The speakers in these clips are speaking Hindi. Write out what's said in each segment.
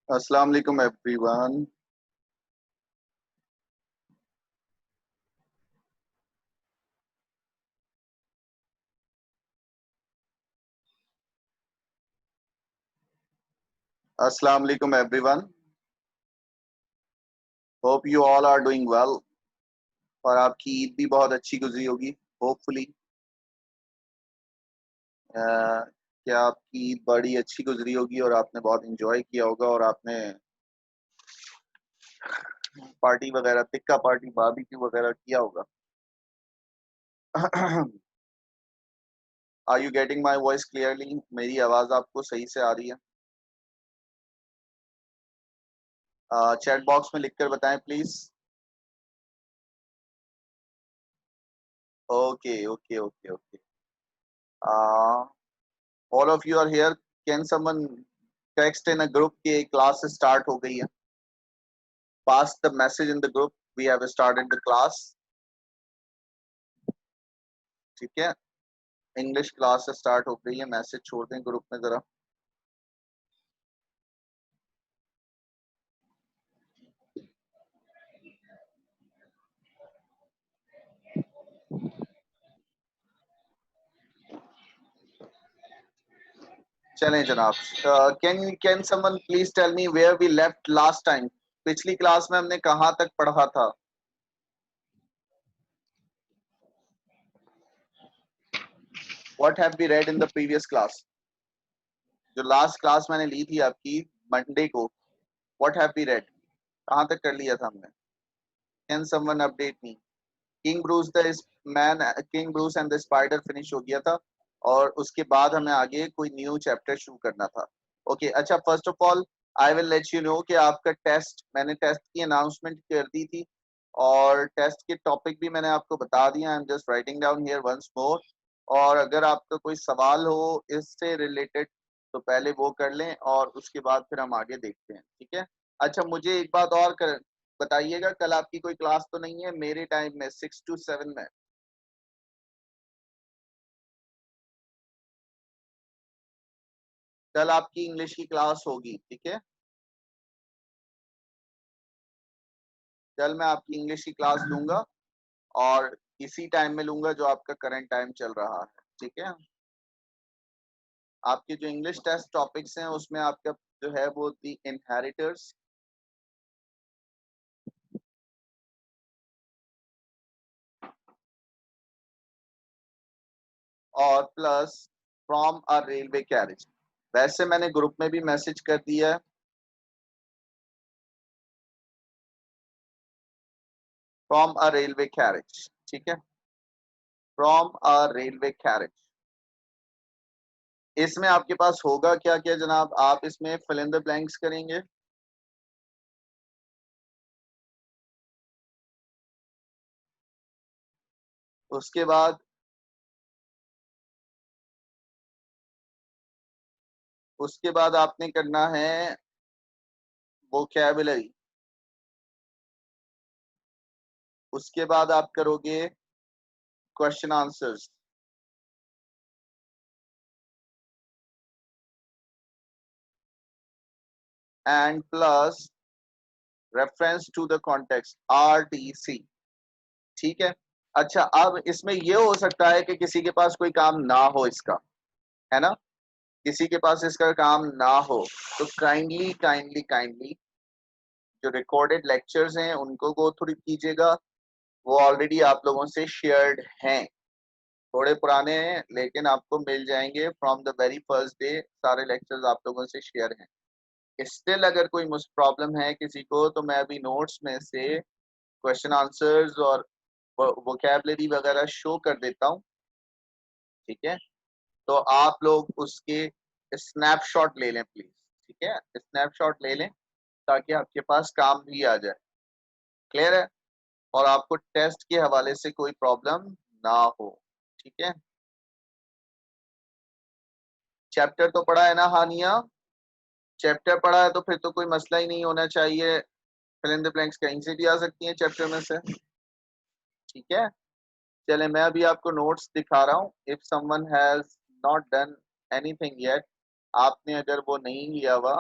अस्सलाम वालेकुम एवरीवन। अस्सलाम वालेकुम everyone. Hope you all are doing well और आपकी ईद भी बहुत अच्छी गुजरी होगी होपफुली। क्या आपकी ईद बड़ी अच्छी गुजरी होगी और आपने बहुत इंजॉय किया होगा और आपने पार्टी वगैरह टिक्का पार्टी बारबेक्यू वगैरह किया होगा। Are you getting my voice clearly? मेरी आवाज आपको सही से आ रही है? चैट बॉक्स में लिखकर बताएं please. Okay okay okay okay. All of you are here. Can someone text in a group के क्लास स्टार्ट हो गई है? Pass the message in the group. We have started the class. ठीक है, इंग्लिश क्लास स्टार्ट हो गई है। मैसेज छोड़ दें ग्रुप में जरा। चलें जनाब। Can someone please tell me where we left last time? पिछली क्लास में हमने कहाँ तक पढ़ा था? What have we read in the previous class? जो लास्ट क्लास मैंने ली थी आपकी मंडे को, व्हाट हैव वी रेड? कहाँ तक कर लिया था हमने? Can someone update me? King Bruce and the spider finish हो गया था और उसके बाद हमें आगे कोई न्यू चैप्टर शुरू करना था। ओके अच्छा, first of all I will let you know कि आपका टेस्ट, मैंने टेस्ट की अनाउंसमेंट कर दी थी और टेस्ट के टॉपिक भी मैंने आपको बता दिया। I am just writing down here once more. और अगर आपका कोई सवाल हो इससे रिलेटेड तो पहले वो कर लें और उसके बाद फिर हम आगे देखते हैं, ठीक है? अच्छा, मुझे एक बात और बताइएगा, कल आपकी कोई क्लास तो नहीं है मेरे टाइम में 6 to 7 में? कल आपकी इंग्लिश की क्लास होगी, ठीक है? कल मैं आपकी इंग्लिश की क्लास लूंगा और इसी टाइम में लूंगा जो आपका करंट टाइम चल रहा है, ठीक है? आपके जो इंग्लिश टेस्ट टॉपिक्स हैं उसमें आपका जो है वो दी इनहेरिटर्स और plus from a railway carriage. वैसे मैंने ग्रुप में भी मैसेज कर दिया है, फ्रॉम अ रेलवे कैरेज, ठीक है? From a railway carriage. इसमें आपके पास होगा क्या क्या जनाब? आप इसमें फिल इन द ब्लैंक्स करेंगे। उसके बाद आपने करना है वोकैबुलरी। उसके बाद आप करोगे question answers and plus reference to the context, RTC, ठीक है? अच्छा, अब इसमें यह हो सकता है कि किसी के पास कोई काम ना हो इसका, है ना? किसी के पास इसका काम ना हो तो काइंडली काइंडली काइंडली जो रिकॉर्डेड लेक्चर्स हैं उनको गो थ्रू कीजिएगा। वो ऑलरेडी आप लोगों से शेयर्ड हैं, थोड़े पुराने हैं लेकिन आपको मिल जाएंगे from the very first day. सारे लेक्चर्स आप लोगों से शेयर हैं। स्टिल अगर कोई प्रॉब्लम है किसी को तो मैं अभी नोट्स में से क्वेश्चन आंसर्स और वोकैबुलरी वगैरह शो कर देता हूँ, ठीक है? तो आप लोग उसके स्नैपशॉट ले लें प्लीज, ठीक है? स्नैपशॉट ले लें ताकि आपके पास काम भी आ जाए। क्लियर है? और आपको टेस्ट के हवाले से कोई प्रॉब्लम ना हो, ठीक है? चैप्टर तो पढ़ा है ना हानिया? चैप्टर पढ़ा है तो फिर तो कोई मसला ही नहीं होना चाहिए। फिल इन द ब्लैंक्स कहीं से भी आ सकती हैं चैप्टर में से, ठीक है? चले मैं अभी आपको नोट्स दिखा रहा हूँ। If someone has not done anything yet, आपने अगर वो नहीं लिया हुआ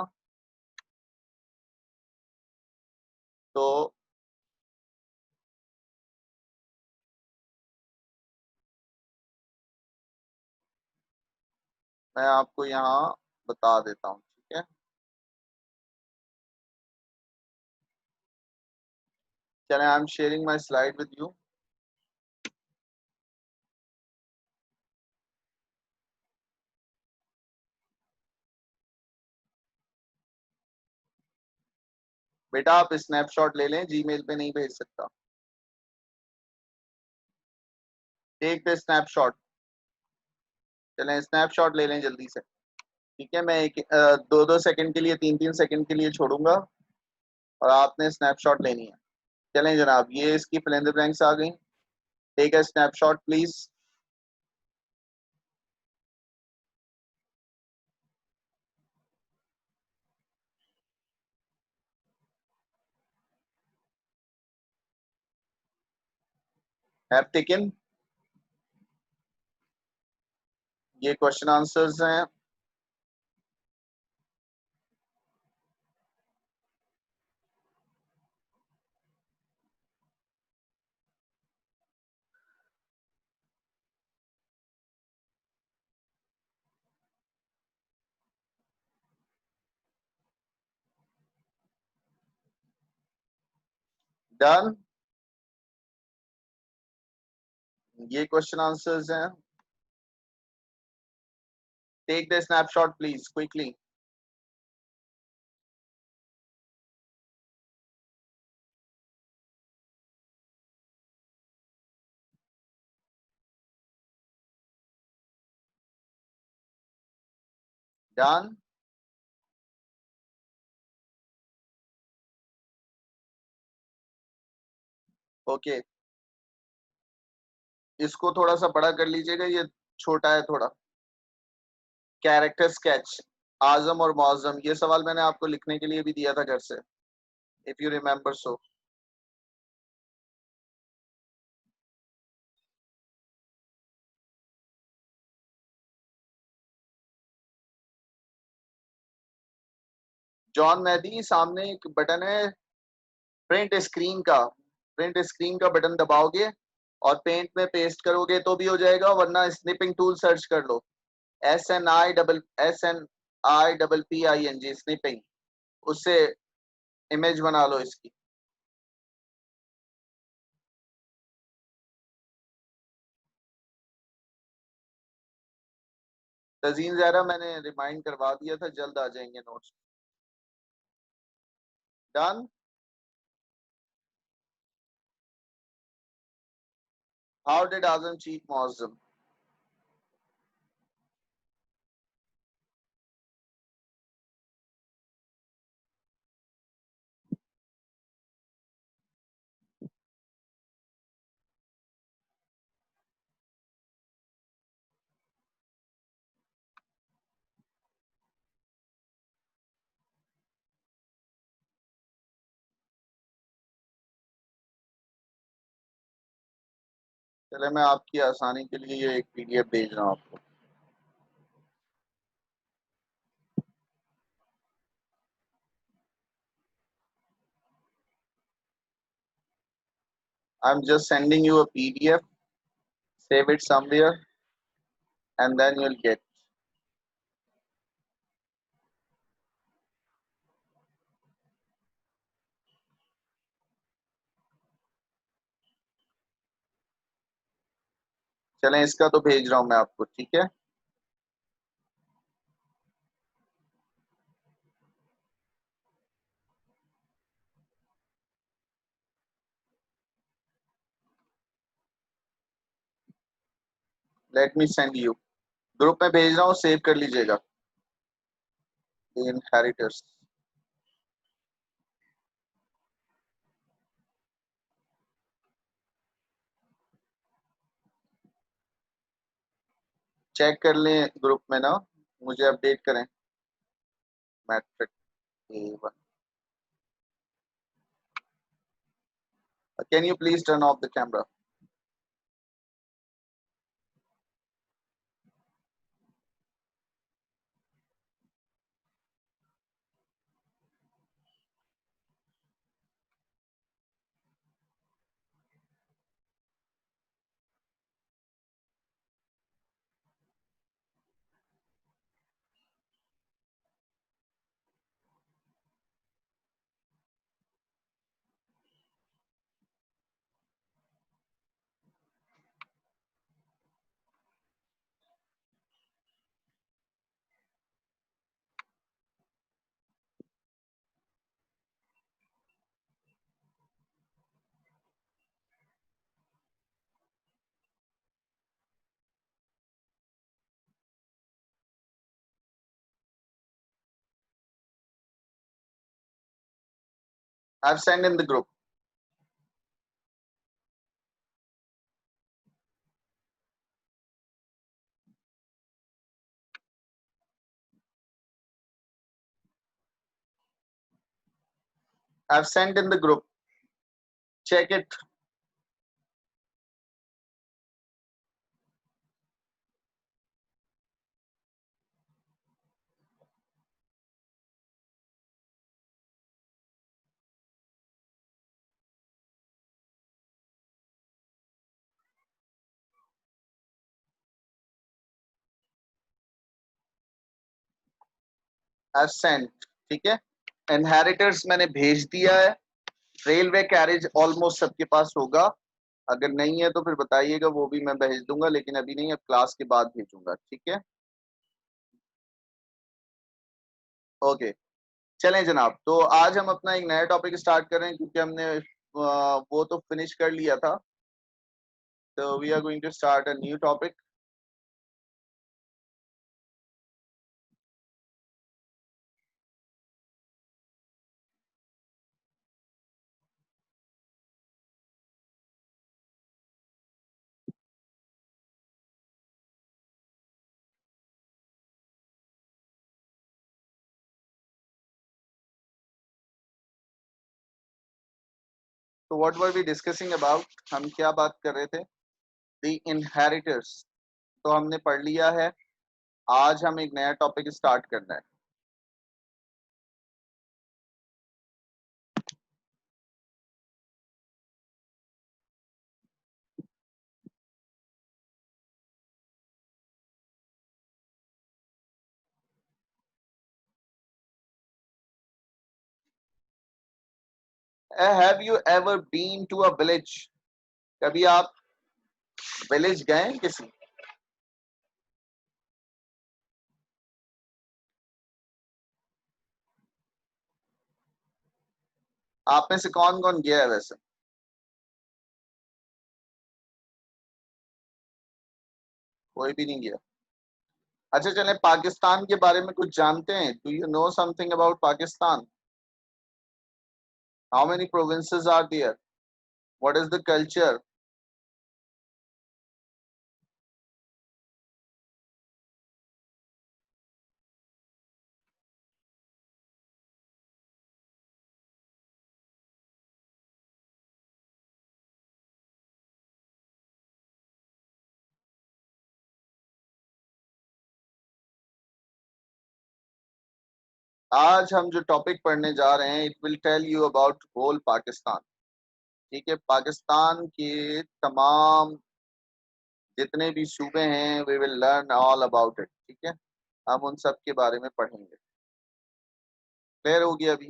मैं आपको यहाँ बता देता हूँ, ठीक है। चलें, आई am sharing my slide with you. बेटा आप स्नैपशॉट ले लें, जीमेल पे नहीं भेज सकता। Take the snapshot. चलें स्नैपशॉट ले लें जल्दी से, ठीक है। मैं एक 2-2 सेकंड के लिए, 3-3 सेकंड के लिए छोड़ूंगा और आपने स्नैपशॉट लेनी है। चलें जनाब, ये इसकी फिल इन द ब्लैंक्स आ गई। Take a snapshot please. Have taken. ये क्वेश्चन आंसर्स हैं। डन। ये क्वेश्चन आंसर्स हैं। Take the snapshot please quickly. Done. Okay, इसको थोड़ा सा बड़ा कर लीजिएगा, ये छोटा है थोड़ा। कैरेक्टर स्केच, आजम और मौजम, ये सवाल मैंने आपको लिखने के लिए भी दिया था घर से, if you remember so. John Mehdi, सामने एक बटन है प्रिंट स्क्रीन का। प्रिंट स्क्रीन का बटन दबाओगे और पेंट में पेस्ट करोगे तो भी हो जाएगा, वरना स्निपिंग टूल सर्च कर लो। SNIPPING, snipping. उससे इमेज बना लो इसकी। तजीन जहरा, मैंने रिमाइंड करवा दिया था, जल्द आ जाएंगे notes. Done. How did Azam cheat Moazzam? चले, मैं आपकी आसानी के लिए ये एक PDF भेज रहा हूँ आपको। I am just sending you a PDF, save it somewhere and then you'll get। चलें, इसका तो भेज रहा हूँ मैं आपको, ठीक है। Let me send you. Group में भेज रहा हूँ, सेव कर लीजिएगा। इनहेरिटर्स। चेक कर लें ग्रुप में ना, मुझे अपडेट करें। Matric A1। Can you please turn off the camera? I've sent in the group. I've sent in the group. Check it. I've sent. ठीक है, इनहेरिटर्स मैंने भेज दिया है। रेलवे कैरेज ऑलमोस्ट सबके पास होगा, अगर नहीं है तो फिर बताइएगा, वो भी मैं भेज दूंगा, लेकिन अभी नहीं, अब क्लास के बाद भेजूंगा। ठीक है, ओके। चलें जनाब, तो आज हम अपना एक नया टॉपिक स्टार्ट कर रहे हैं, क्योंकि हमने वो तो फिनिश कर लिया था। तो we are going to start a new topic. तो what were we discussing about, हम क्या बात कर रहे थे? द इनहेरिटर्स तो हमने पढ़ लिया है। आज हम एक नया टॉपिक स्टार्ट करना है। Have you ever been to a village? कभी आप विलेज गए हैं किसी? आप में से कौन कौन गया है वैसे? कोई भी नहीं गया। अच्छा, चलें पाकिस्तान के बारे में कुछ जानते हैं। Do you know something about Pakistan? How many provinces are there? What is the culture? आज हम जो टॉपिक पढ़ने जा रहे हैं, it will tell you about whole Pakistan. ठीक है, पाकिस्तान के तमाम जितने भी सूबे हैं, we will learn all about it. ठीक है, हम उन सब के बारे में पढ़ेंगे। क्लियर हो गया अभी?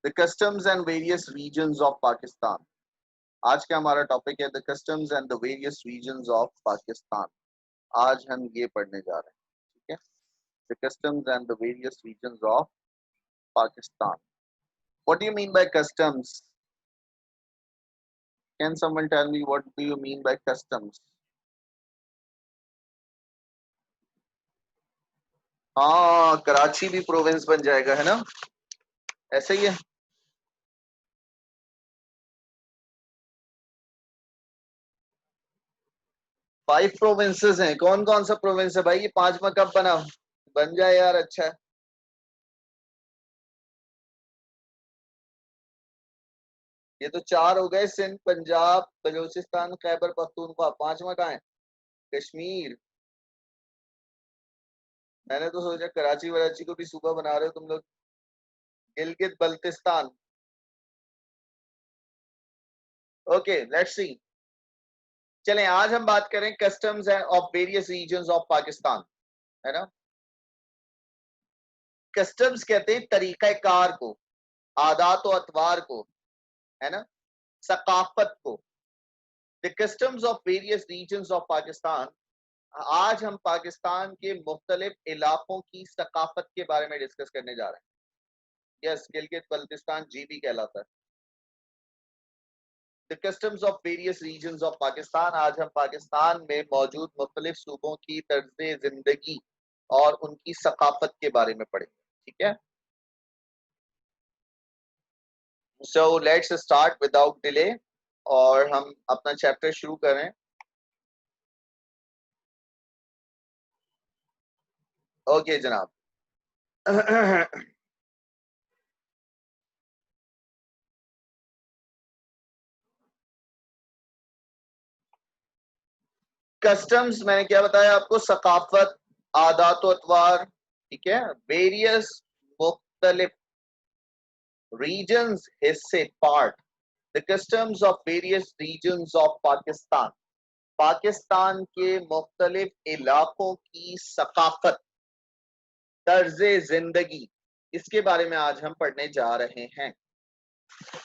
The customs and various regions of Pakistan. आज का हमारा टॉपिक है the customs and the various regions of Pakistan. आज हम ये पढ़ने जा रहे हैं। ठीक है, the customs and the various regions of Pakistan. What do you mean by customs? Can someone tell me what do you mean by customs? हाँ, कराची भी प्रोविंस बन जाएगा, है ना? ऐसे ही है। 5 प्रोविंसेस हैं। कौन कौन सा प्रोविंस है भाई? ये पांचवा कब बना? बन जाए यार, अच्छा है। ये तो 4 हो गए, सिंध, पंजाब, बलूचिस्तान, खैबर पख्तूनख्वा। पांचवा कहाँ है? कश्मीर। मैंने तो सोचा कराची वराची को भी सूबा बना रहे हो तुम लोग। Gilgit Baltistan. Okay, let's see. चलें, आज हम बात करें customs of various regions of Pakistan, है ना? कस्टम्स कहते हैं तरीक़ाकार को, आदात और अतवार को, है ना, सकाफत को। The customs of various regions of Pakistan. आज हम पाकिस्तान के मुख्तलिफ इलाकों की सकाफत के बारे में डिस्कस करने जा रहे हैं। यस, गिलगित बल्तिस्तान जीबी कहलाता है। The customs of various regions of Pakistan. आज हम पाकिस्तान में मौजूद मुख्तलिफ सूबों की तर्ज जिंदगी और उनकी सकाफत के बारे में पढ़ेंगे, ठीक है। So let's start without delay और हम अपना चैप्टर शुरू करें। ओके जनाब। कस्टम्स मैंने क्या बताया आपको, सकाफत, आदात अतवार, ठीक है, वेरियस मुख्तलिफ रीजन्स, हिस्से, part, the customs of various regions of Pakistan, Pakistan के मुख्तलिफ इलाकों की सकाफत, तर्ज जिंदगी, इसके बारे में आज हम पढ़ने जा रहे हैं।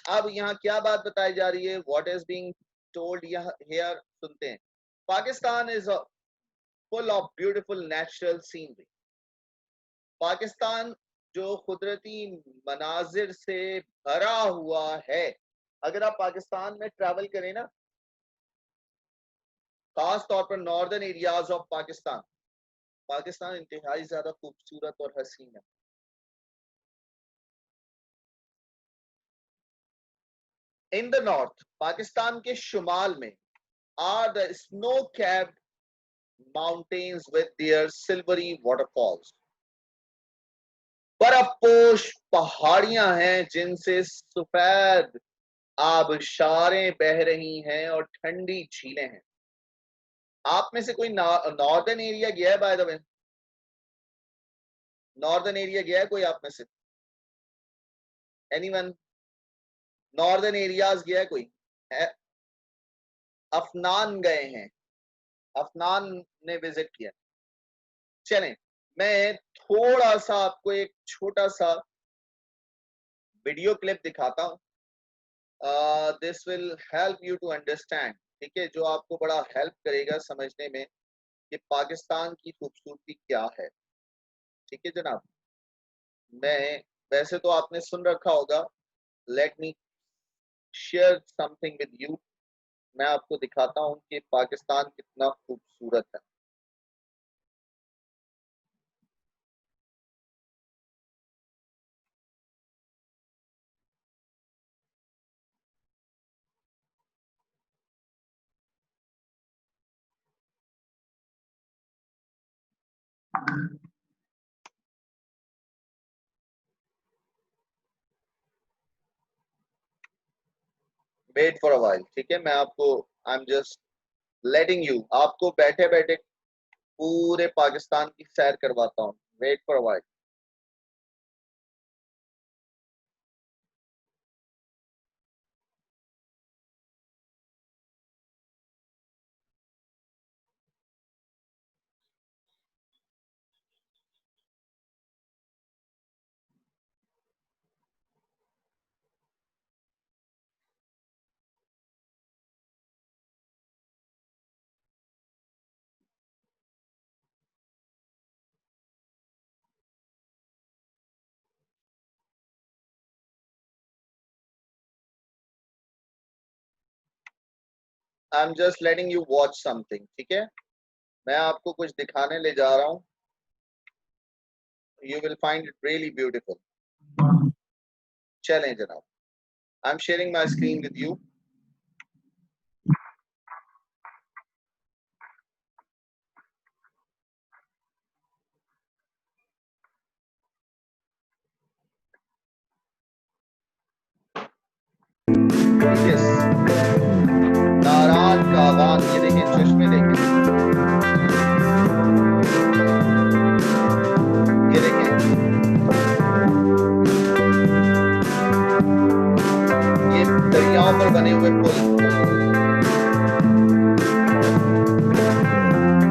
अब यहाँ क्या बात बताई जा रही है, what is being told here, सुनते हैं। Pakistan is full of beautiful natural scenery. Pakistan जो कुदरती मनाजिर से भरा हुआ है। अगर आप पाकिस्तान में ट्रैवल करें ना, खास तौर पर northern areas of Pakistan, Pakistan इंतहाई ज्यादा खूबसूरत और हसीन है। इन द नॉर्थ, पाकिस्तान के शुमाल में, are the snow capped mountains with their silvery waterfalls, बर्फपोश पहाड़ियां हैं जिनसे सफेद आबशारें बह रही हैं और ठंडी झीलें हैं। आप में से कोई नॉर्दर्न एरिया गया है? By the way, northern area गया है कोई आप में से? एनीवन नॉर्दर्न एरियाज गया है कोई? है? अफनान गए हैं? अफनान ने विजिट किया? चलें, मैं थोड़ा सा आपको एक छोटा सा वीडियो क्लिप दिखाता हूं। This will help you to understand, ठीक है, जो आपको बड़ा हेल्प करेगा समझने में कि पाकिस्तान की खूबसूरती क्या है। ठीक है जनाब, मैं वैसे तो आपने सुन रखा होगा, let me share something with you. मैं आपको दिखाता हूं कि पाकिस्तान कितना खूबसूरत है। वेट फॉर अ व्हाइल, ठीक है, मैं आपको, I am just letting you, आपको बैठे बैठे पूरे पाकिस्तान की सैर करवाता हूँ। Wait for a while. I am just letting you watch something, ठीक है, मैं आपको कुछ दिखाने ले जा रहा हूँ। You will find it really beautiful. चलें जनाब, I am sharing my screen with you. Yes, Naran का आवाज, ये देखें, चश्मे देखें, ये देखें, ये दरियाओं पर बने हुए पुल,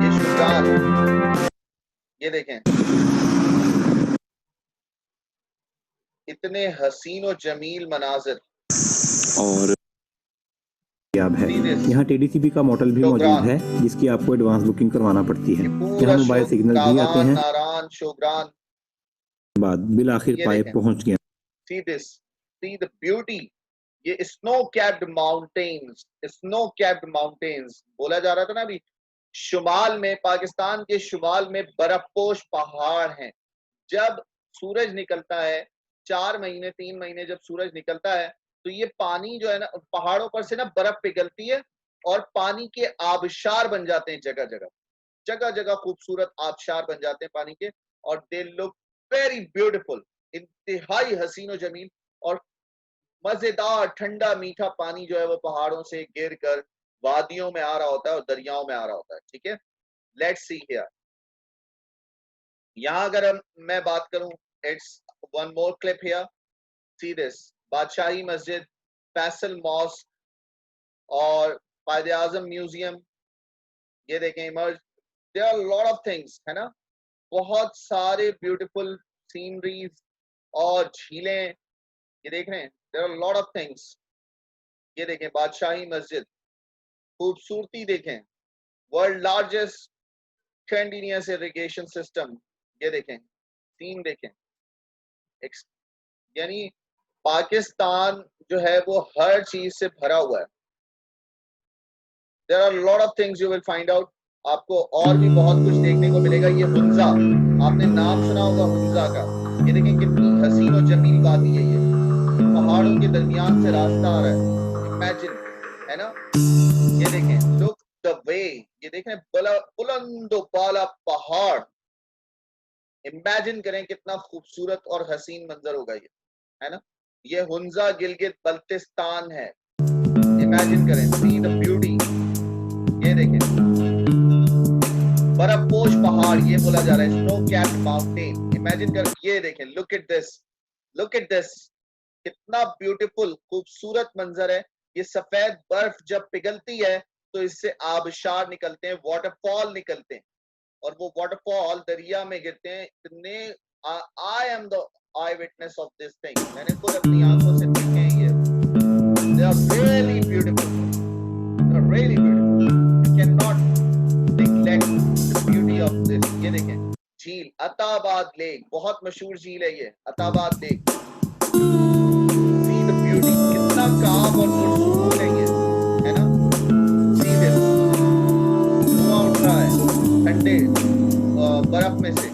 ये शुजान, ये देखें, इतने हसीन और जमील मनाजिर। और है यहाँ टीडीसीबी का मॉडल भी मौजूद है जिसकी आपको एडवांस बुकिंग करवाना पड़ती है। यहाँ मोबाइल सिग्नल भी आते हैं। नारान शोग्रान बाद बिलाखिर पाए पहुंच गए। See this, see the beauty, ये snow capped mountains, snow capped mountains बोला जा रहा था ना अभी, शुमाल में, पाकिस्तान के शुमाल में बर्फपोश पहाड़ हैं। जब सूरज निकलता है 4 महीने 3 महीने जब सूरज निकलता है तो ये पानी जो है ना पहाड़ों पर से ना बर्फ पिघलती है और पानी के आबशार बन जाते हैं। जगह जगह जगह जगह खूबसूरत आबशार बन जाते हैं पानी के, और दे लुक वेरी ब्यूटीफुल, इंतहाई हसीन और जमील। और मजेदार ठंडा मीठा पानी जो है वो पहाड़ों से गिर कर वादियों में आ रहा होता है और दरियाओं में आ रहा होता है। ठीक है, लेट्स सी हियर। यहाँ अगर मैं बात करूं, it's one more clip here, see this, Badshahi Masjid, Faisal mosque और कायदे आजम म्यूजियम, ये देखें emerge, there are lot of things, है ना, बहुत सारे ब्यूटीफुल सीनरीज और झीलें, ये देख रहे हैं, there are lot of things. ये देखें बादशाही मस्जिद, खूबसूरती देखें, world largest continuous irrigation system, ये देखें, सीन देखें, यानी पाकिस्तान जो है वो हर चीज से भरा हुआ है। There are lot of things you will find out, आपको और भी बहुत कुछ देखने को मिलेगा। ये हुंजा, आपने नाम सुना होगा हुंजा का। ये देखें कितनी हसीन और जमील वादी है ये, पहाड़ों के दरमियान से रास्ता आ रहा है, इमेजिन, है ना। ये देखें, लुक द वे, ये देखें बुलंद बाला पहाड़, इमेजिन करें कितना खूबसूरत और हसीन मंजर होगा ये, है ना। ये हुंजा गिलगित बल्तिस्तान है, इमेजिन करें, सी द ब्यूटी। ये देखें बर्फपोश पहाड़, ये बोला जा रहा है स्नो कैप्ड माउंटेन, इमेजिन कर। ये देखें, look at this, look at this, कितना ब्यूटीफुल खूबसूरत मंजर है। ये सफेद बर्फ जब पिघलती है तो इससे आबशार निकलते हैं, वाटरफॉल निकलते हैं, और वो वाटरफॉल दरिया में गिरते हैं। इतने, I am the eyewitness of this thing, मैंने खुद अपनी आंखों से देखे हैं ये, they are really beautiful, they are really beautiful, you can not neglect the beauty of this. ये देखें झील अताबाद लेक, बहुत मशहूर झील है ये Attabad lake, C the beauty, कितना काम और पुरसुकून है ये, है ना। सी दिस, धुआं उठ रहा है ठंडे बर्फ में से,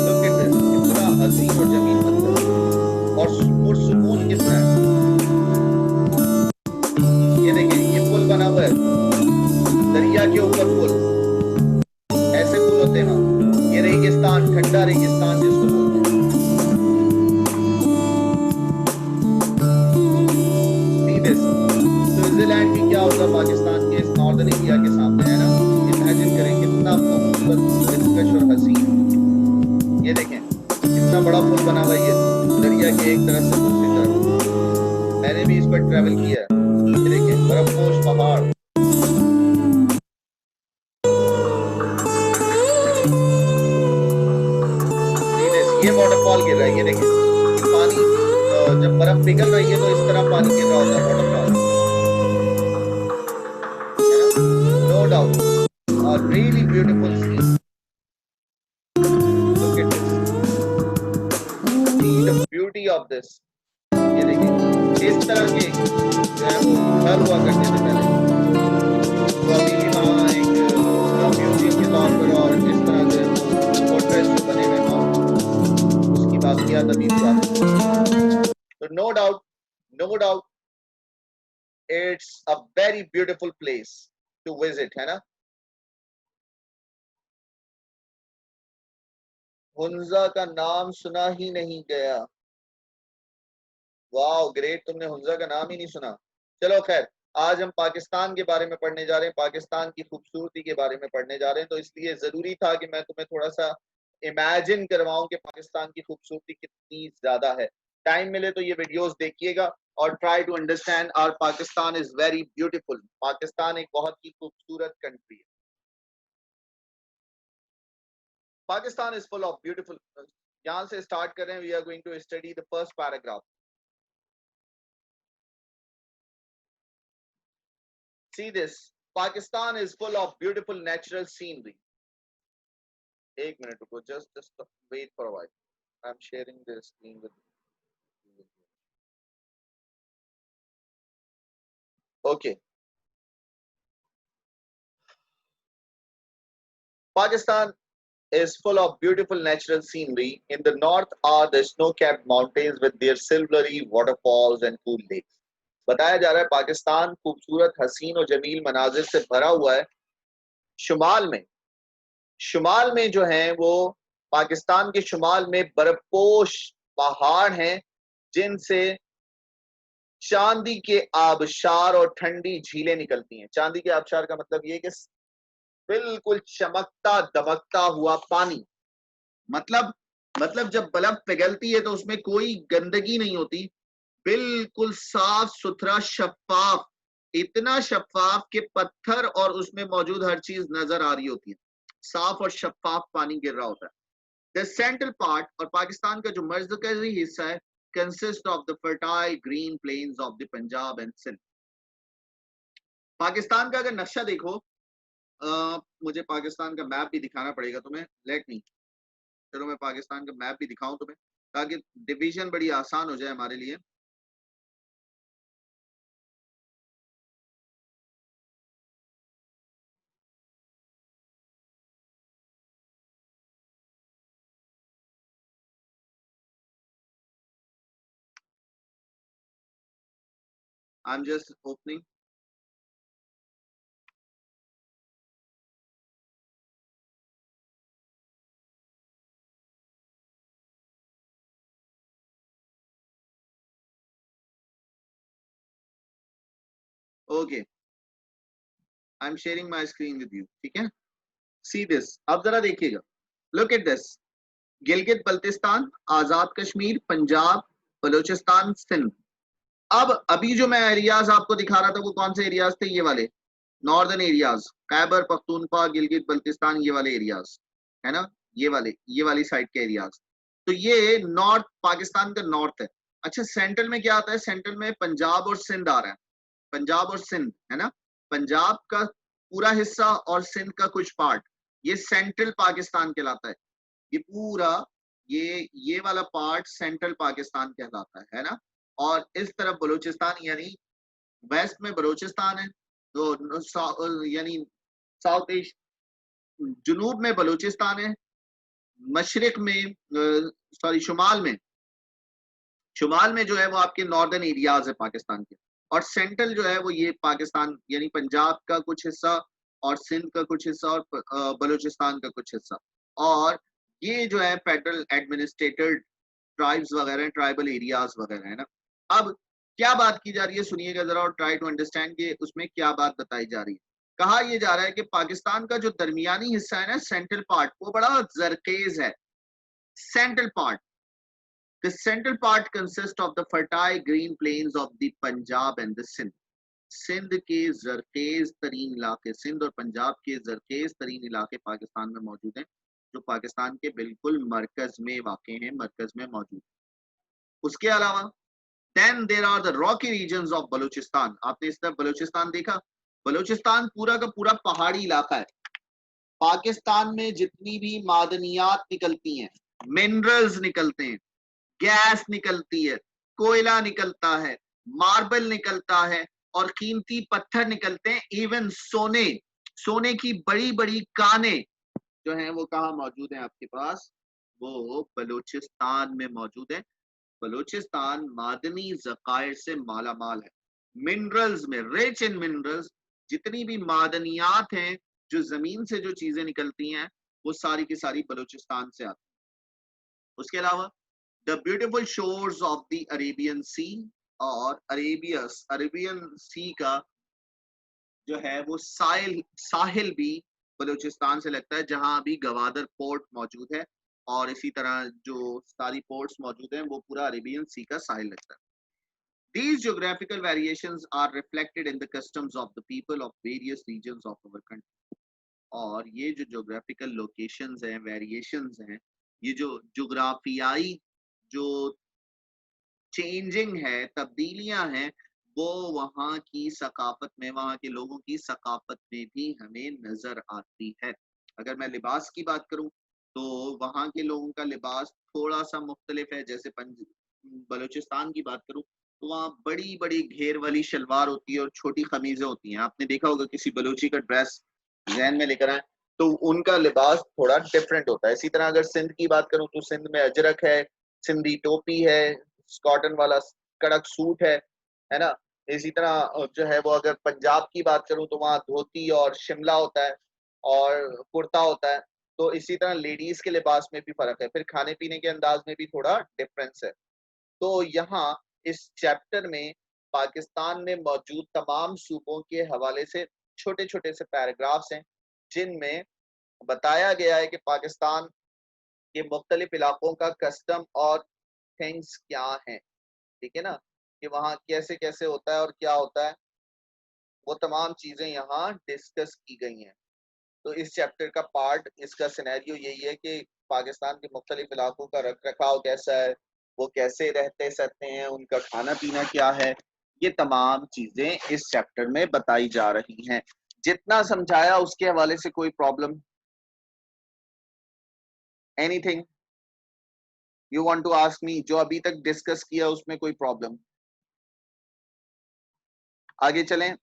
लुक एट दिस, कितना हसीन और जमील मंजर, और पुरसुकून कितना है। ये देखें, ये पुल बना हुआ है दरिया के ऊपर, पुल, ऐसे पुल होते हैं ना। ये रेगिस्तान, ठंडा रेगिस्तान जिसको बोलते हैं, सी दिस। स्विट्जरलैंड भी क्या होगा पाकिस्तान के इस नॉर्दर्न इंडिया के सामने, है ना। इमेजिन करें कितना खूबसूरत, दिलकश और हसीन। ये देखें कितना बड़ा पुल बना हुआ है ये दरिया के एक तरफ से दूसरी तरफ, मैंने भी इस पर ट्रेवल किया है। ये देखें बर्फपोश पहाड़, ये वाटरफॉल गिर रहा है, ये देखें, ये पानी जब बर्फ पिघल रही है तो इस तरह पानी गिर रहा होता है, वाटरफॉल, है ना, नो डाउट, और really beautiful scene, look at this, see the beauty of this. ये देखिए इस तरह के जो है वो घर हुआ करते थे पहले, तो अभी भी वहाँ एक म्यूजियम के तौर पर और इस तरह से वो फोर्ट्रेस जो बने हुए वहाँ, उसकी बाकियात अभी भी बाकी। तो no doubt, no doubt, it's a very beautiful place to visit, है ना। हुंजा का नाम सुना ही नहीं गया, वाह ग्रेट, तुमने हुंजा का नाम ही नहीं सुना। चलो खैर, आज हम पाकिस्तान के बारे में पढ़ने जा रहे हैं, पाकिस्तान की खूबसूरती के बारे में पढ़ने जा रहे हैं, तो इसलिए जरूरी था कि मैं तुम्हें थोड़ा सा इमेजिन करवाऊं कि पाकिस्तान की खूबसूरती कितनी ज्यादा है। टाइम मिले तो ये वीडियोस देखिएगा और ट्राई टू अंडरस्टैंड, और Pakistan is very beautiful, Pakistan एक बहुत ही खूबसूरत कंट्री है। Pakistan is full of beautiful, यहां से स्टार्ट कर रहे हैं, we are going to study the first paragraph. See this, Pakistan is full of beautiful natural scenery. एक मिनट रुको, just wait for a while. I'm sharing the screen with you. Okay. Pakistan is full of beautiful natural scenery. In the north are the snow-capped mountains with their silvery waterfalls and cool lakes. बताया जा रहा है पाकिस्तान खूबसूरत, हसीन और जमील मनाजिर से भरा हुआ है। शुमाल में जो है वो पाकिस्तान के शुमाल में बर्फपोश पहाड़ हैं जिनसे चांदी के आबशार और ठंडी झीलें निकलती हैं। चांदी के आबशार का मतलब ये कि बिल्कुल चमकता दमकता हुआ पानी, मतलब जब बर्फ पिघलती है तो उसमें कोई गंदगी नहीं होती, बिल्कुल साफ सुथरा शफाफ, इतना शफाफ कि पत्थर और उसमें मौजूद हर चीज नजर आ रही होती है, साफ और शफाफ पानी गिर रहा होता है। द सेंट्रल पार्ट और पाकिस्तान का जो मर्कजी हिस्सा है consist of the fertile green plains of the Punjab and Sindh. Pakistan का अगर नक्शा देखो, मुझे पाकिस्तान का मैप भी दिखाना पड़ेगा तुम्हें, लेट मी, चलो मैं पाकिस्तान का मैप भी दिखाऊं तुम्हें ताकि डिवीजन बड़ी आसान हो जाए हमारे लिए। I'm just opening. Okay, I'm sharing my screen with you. ठीक है, see this, अब जरा देखिएगा, look at this, Gilgit Baltistan, आजाद कश्मीर, पंजाब, बलूचिस्तान, सिंध। अब अभी जो मैं एरियाज आपको दिखा रहा था वो कौन से एरियाज थे? ये वाले नॉर्दर्न एरियाज, खैबर पख्तूनख्वा, गिलगित बल्तिस्तान, ये वाले एरियाज है ना, ये वाली साइड के एरियाज। तो ये नॉर्थ पाकिस्तान का नॉर्थ है। अच्छा, सेंट्रल में क्या आता है? सेंट्रल में पंजाब और सिंध आ रहा है, पंजाब और सिंध है ना, पंजाब का पूरा हिस्सा और सिंध का कुछ पार्ट, ये सेंट्रल पाकिस्तान कहलाता है। ये पूरा ये वाला पार्ट सेंट्रल पाकिस्तान कहलाता है ना। और इस तरफ बलूचिस्तान यानी वेस्ट में बलूचिस्तान है, तो यानी साउथ ईस्ट, जुनूब में बलूचिस्तान है, मशरिक में शुमाल में जो है वो आपके नॉर्दर्न एरियाज है पाकिस्तान के, और सेंट्रल जो है वो ये पाकिस्तान यानी पंजाब का कुछ हिस्सा और सिंध का कुछ हिस्सा और बलूचिस्तान का कुछ हिस्सा। और ये जो है फेडरल एडमिनिस्ट्रेटेड ट्राइब्स वगैरह, ट्राइबल एरियाज वगैरह है ना। अब क्या बात की जा रही है सुनिएगा जरा और ट्राई टू अंडरस्टैंड कि उसमें क्या बात बताई जा रही है। कहा यह जा रहा है कि पाकिस्तान का जो दरमियानी हिस्सा है ना, सेंट्रल पार्ट, वो बड़ा जरखेज है। Central part, the central part consists of the fertile green plains of the Punjab and the Sindh. Sindh के जरखेज तरीन इलाके, सिंध और पंजाब के जरखेज तरीन इलाके पाकिस्तान में मौजूद हैं, जो पाकिस्तान के बिल्कुल मरकज में वाक़ हैं, मरकज में मौजूद। उसके अलावा then there are the rocky regions of Balochistan. आपने इस तरफ बलूचिस्तान देखा, बलूचिस्तान पूरा का पूरा पहाड़ी इलाका है। पाकिस्तान में जितनी भी मादनियात निकलती हैं, मिनरल्स निकलते हैं, गैस निकलती है, कोयला निकलता है, मार्बल निकलता है और कीमती पत्थर निकलते हैं, इवन सोने की बड़ी बड़ी काने जो हैं वो कहाँ मौजूद हैं आपके पास? वो बलूचिस्तान में मौजूद है। बलूचिस्तान मादनी ज़खायर से माला माल है, मिनरल्स में रिच इन मिनरल्स। जितनी भी मादनियात हैं, जो जमीन से जो चीजें निकलती हैं, वो सारी की सारी बलूचिस्तान से आती हैं। उसके अलावा The beautiful shores of the Arabian Sea और अरेबियन सी का जो है वो साहिल भी बलूचिस्तान से लगता है, जहां अभी गवादर पोर्ट मौजूद है, और इसी तरह जो सारी पोर्ट्स मौजूद हैं वो पूरा अरेबियन सी का साहिल लगता है। These geographical variations are reflected in the customs of the people of various regions of our country। और ये जो geographical locations हैं, variations हैं, ये जो जोग्राफियाई जो चेंजिंग है, तब्दीलियां हैं, वो वहाँ की सकाफत में, वहाँ के लोगों की सकाफत में भी हमें नजर आती है। अगर मैं लिबास की बात करूं तो वहाँ के लोगों का लिबास थोड़ा सा मुख्तलिफ है। जैसे बलूचिस्तान की बात करूं तो वहाँ बड़ी बड़ी घेर वाली शलवार होती है और छोटी खमीजें होती हैं। आपने देखा होगा किसी बलूची का ड्रेस जहन में लेकर आए तो उनका लिबास थोड़ा डिफरेंट होता है। इसी तरह अगर सिंध की बात करूं तो सिंध में अजरक है, सिंधी टोपी है, कॉटन वाला कड़क सूट है ना। इसी तरह जो है वो अगर पंजाब की बात करूं तो वहाँ धोती और शिमला होता है और कुर्ता होता है। तो इसी तरह लेडीज के लिबास में भी फर्क है, फिर खाने पीने के अंदाज में भी थोड़ा डिफरेंस है। तो यहाँ इस चैप्टर में पाकिस्तान में मौजूद तमाम सूबों के हवाले से छोटे छोटे से पैराग्राफ्स हैं, जिनमें बताया गया है कि पाकिस्तान के मुख्तलिफ इलाकों का कस्टम और थिंग्स क्या हैं, ठीक है ना, कि वहाँ कैसे कैसे होता है और क्या होता है, वो तमाम चीजें यहाँ डिस्कस की गई हैं। तो इस चैप्टर का पार्ट, इसका सिनेरियो यही है कि पाकिस्तान के मुख्तलिफ इलाकों का रख रखाव कैसा है, वो कैसे रहते सहते हैं, उनका खाना पीना क्या है, ये तमाम चीजें इस चैप्टर में बताई जा रही हैं। जितना समझाया उसके हवाले से कोई problem, anything you want to ask me, जो अभी तक डिस्कस किया उसमें कोई प्रॉब्लम? आगे चलें।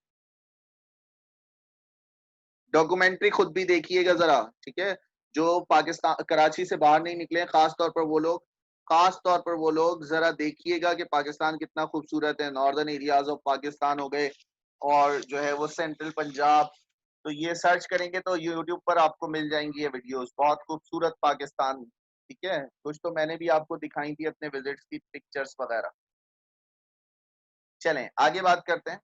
डॉक्यूमेंट्री खुद भी देखिएगा जरा, ठीक है। जो पाकिस्तान कराची से बाहर नहीं निकले, खास तौर पर वो लोग जरा देखिएगा कि पाकिस्तान कितना खूबसूरत है। नॉर्दर्न एरियाज ऑफ पाकिस्तान हो गए और जो है वो सेंट्रल पंजाब, तो ये सर्च करेंगे तो यूट्यूब पर आपको मिल जाएंगी ये वीडियोस, बहुत खूबसूरत पाकिस्तान, ठीक है। कुछ तो मैंने भी आपको दिखाई थी अपने विजिट्स की पिक्चर्स वगैरह। चलें आगे बात करते हैं।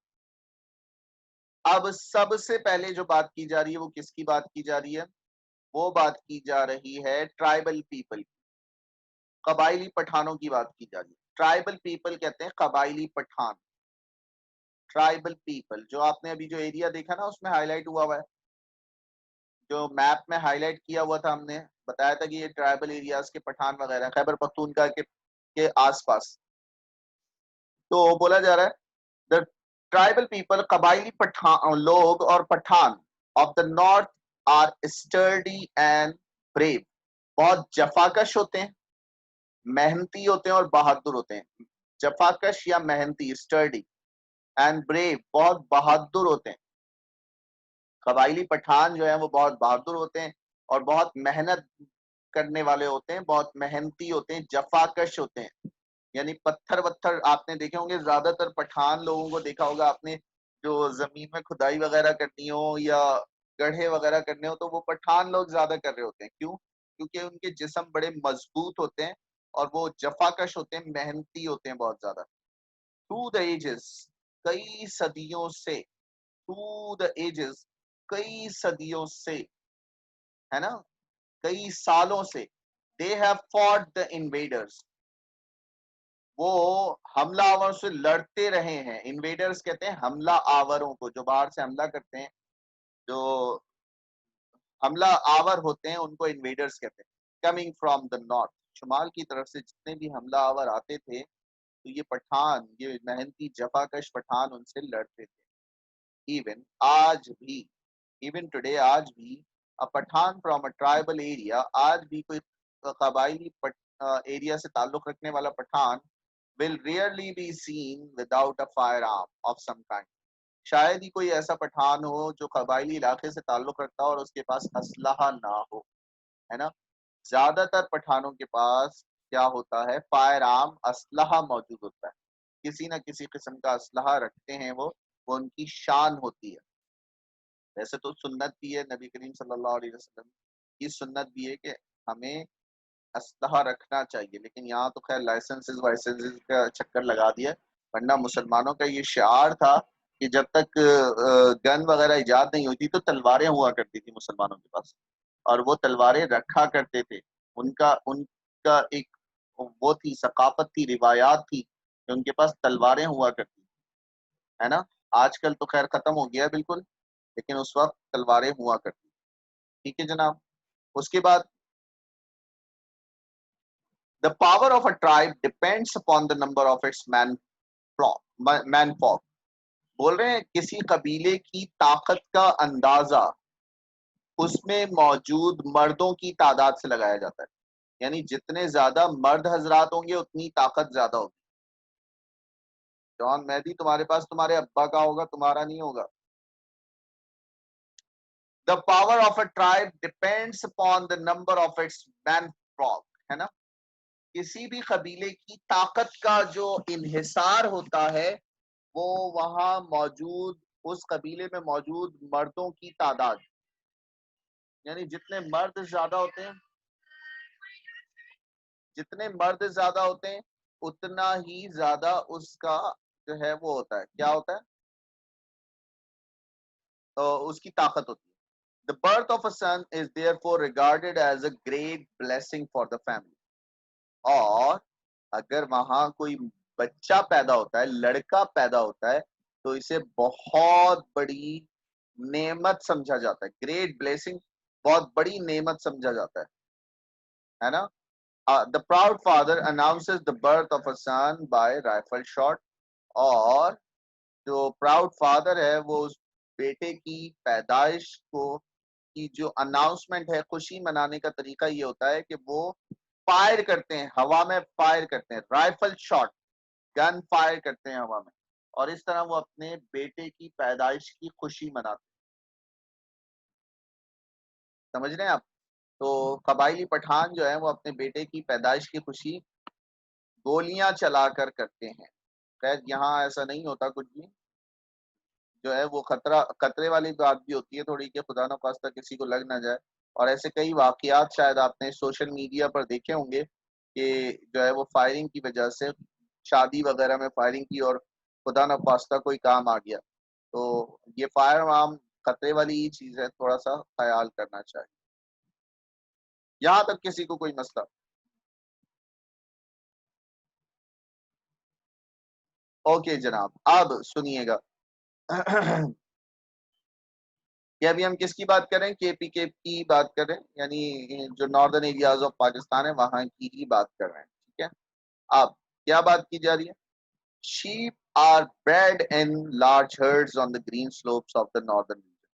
अब सबसे पहले जो बात की जा रही है वो किसकी बात की जा रही है? वो बात की जा रही है ट्राइबल पीपल, कबाइली पठानों की बात की जा रही है। ट्राइबल पीपल कहते हैं कबाइली पठान। ट्राइबल पीपल, जो आपने अभी जो एरिया देखा ना उसमें हाईलाइट हुआ है, जो मैप में हाईलाइट किया हुआ था, हमने बताया था कि ये ट्राइबल एरियाज के पठान वगैरह खैबर पख्तूनख्वा के आसपास। तो बोला जा रहा है द ट्राइबल पीपल, कबाइली पठान लोग और Pathan of the north are sturdy and brave, बहुत जफाकश होते हैं, मेहनती होते हैं और बहादुर होते हैं। जफाकश या मेहनती, स्टर्डी, एंड ब्रेव, बहुत बहादुर होते हैं। कबाइली पठान जो है वो बहुत बहादुर होते हैं और बहुत मेहनत करने वाले होते हैं, बहुत मेहनती होते हैं, जफाकश होते हैं। यानी पत्थर वत्थर आपने देखे होंगे, ज्यादातर पठान लोगों को देखा होगा आपने, जो जमीन में खुदाई वगैरह करनी हो या गड्ढे वगैरह करने हो, तो वो पठान लोग ज्यादा कर रहे होते हैं। क्यों? क्योंकि उनके जिस्म बड़े मजबूत होते हैं और वो जफाकश होते हैं, मेहनती होते हैं बहुत ज्यादा। थ्रू द एजेस, कई सदियों से, थ्रू द एजेस, कई सदियों से, है ना, कई सालों से, they have fought the invaders, वो हमला आवर से लड़ते रहे हैं। इन्वेडर्स कहते हैं हमला आवरों को, जो बाहर से हमला करते हैं, जो हमला आवर होते हैं उनको इन्वेडर्स कहते हैं। कमिंग फ्रॉम द नॉर्थ, शुमाल की तरफ से जितने भी हमला आवर आते थे, तो ये पठान, ये मेहनती जफाकश पठान उनसे लड़ते थे। इवन आज भी, इवन टुडे, आज भी a Pathan from a tribal area, आज भी कोई कबाइली एरिया से ताल्लुक रखने वाला Pathan will rarely be seen without a firearm of some kind। शायद ही कोई ऐसा पठान हो जो कबाइली इलाके से ताल्लुक रखता हो और उसके पास असलहा ना हो, है ना। ज्यादातर पठानों के पास क्या होता है? फायर आर्म, असलहा मौजूद होता है, किसी न किसी किस्म का असलहा रखते हैं वो उनकी शान होती है। वैसे तो सुन्नत भी है, नबी करीम सल्लल्लाहु अलैहि वसल्लम की सुन्नत भी है कि हमें असलहा रखना चाहिए, लेकिन यहाँ तो खैर लाइसेंसेस वाइसेंसेस का चक्कर लगा दिया। वरना मुसलमानों का ये शिआर था कि जब तक गन वगैरह इजाद नहीं हुई थी तो तलवारें हुआ करती थी मुसलमानों के पास, और वो तलवारें रखा करते थे। उनका उनका एक वो थी, सकाफत थी, रिवायात थी कि उनके पास तलवारें हुआ करती, है ना। आजकल तो खैर खत्म हो गया बिल्कुल, लेकिन उस वक्त तलवारें हुआ करती। ठीक है जनाब। उसके बाद the power of a tribe depends upon the number of its manfolk। बोल रहे हैं किसी कबीले की ताकत का अंदाजा उसमें मौजूद मर्दों की तादाद से लगाया जाता है। यानी जितने ज्यादा मर्द हजरात होंगे उतनी ताकत ज्यादा होगी। जॉन मेहदी, तुम्हारे पास तुम्हारे अब्बा का होगा, तुम्हारा नहीं होगा। The power of a tribe depends upon the number of its manfolk, है ना। किसी भी कबीले की ताकत का जो इन्हिसार होता है वो वहां मौजूद, उस कबीले में मौजूद मर्दों की तादाद, यानी जितने मर्द ज्यादा होते हैं, जितने मर्द ज्यादा होते हैं उतना ही ज्यादा उसका जो है वो होता है, क्या होता है, तो उसकी ताकत होती है। The birth of a son is therefore regarded as a great blessing for the family. और अगर वहां कोई बच्चा पैदा होता है, लड़का पैदा होता है, तो इसे बहुत बड़ी नेमत समझा जाता है। ग्रेट ब्लेसिंग, बहुत बड़ी नेमत समझा जाता है ना। The proud father announces the birth of a son by rifle shot। और जो प्राउड फादर है वो उस बेटे की पैदाइश को की जो अनाउंसमेंट है, खुशी मनाने का तरीका ये होता है कि वो फायर करते हैं, हवा में फायर करते हैं, राइफल शॉट, गन फायर करते हैं हवा में, और इस तरह वो अपने बेटे की पैदाइश की खुशी मनाते हैं। समझ रहे हैं आप। तो कबायली पठान जो है वो अपने बेटे की पैदाइश की खुशी गोलियां चलाकर करते हैं। खैर यहाँ ऐसा नहीं होता कुछ भी, जो है वो खतरे वाली बात भी होती है थोड़ी, कि खुदा न खास्ता किसी को लग ना जाए। और ऐसे कई वाकयात शायद आपने सोशल मीडिया पर देखे होंगे कि जो है वो फायरिंग की वजह से, शादी वगैरह में फायरिंग की और खुदा न खास्ता कोई काम आ गया, तो ये फायर आर्म खतरे वाली ही चीज है, थोड़ा सा ख्याल करना चाहिए। यहाँ तक किसी को कोई मसला। ओके जनाब, अब सुनिएगा कि अभी हम किसकी बात करें, केपीके की बात करें, यानी जो नॉर्दर्न एरियाज ऑफ पाकिस्तान है वहां की ही बात कर रहे हैं, ठीक है। अब क्या बात की जा रही है, sheep are bred in large herds on the green slopes of the northern region.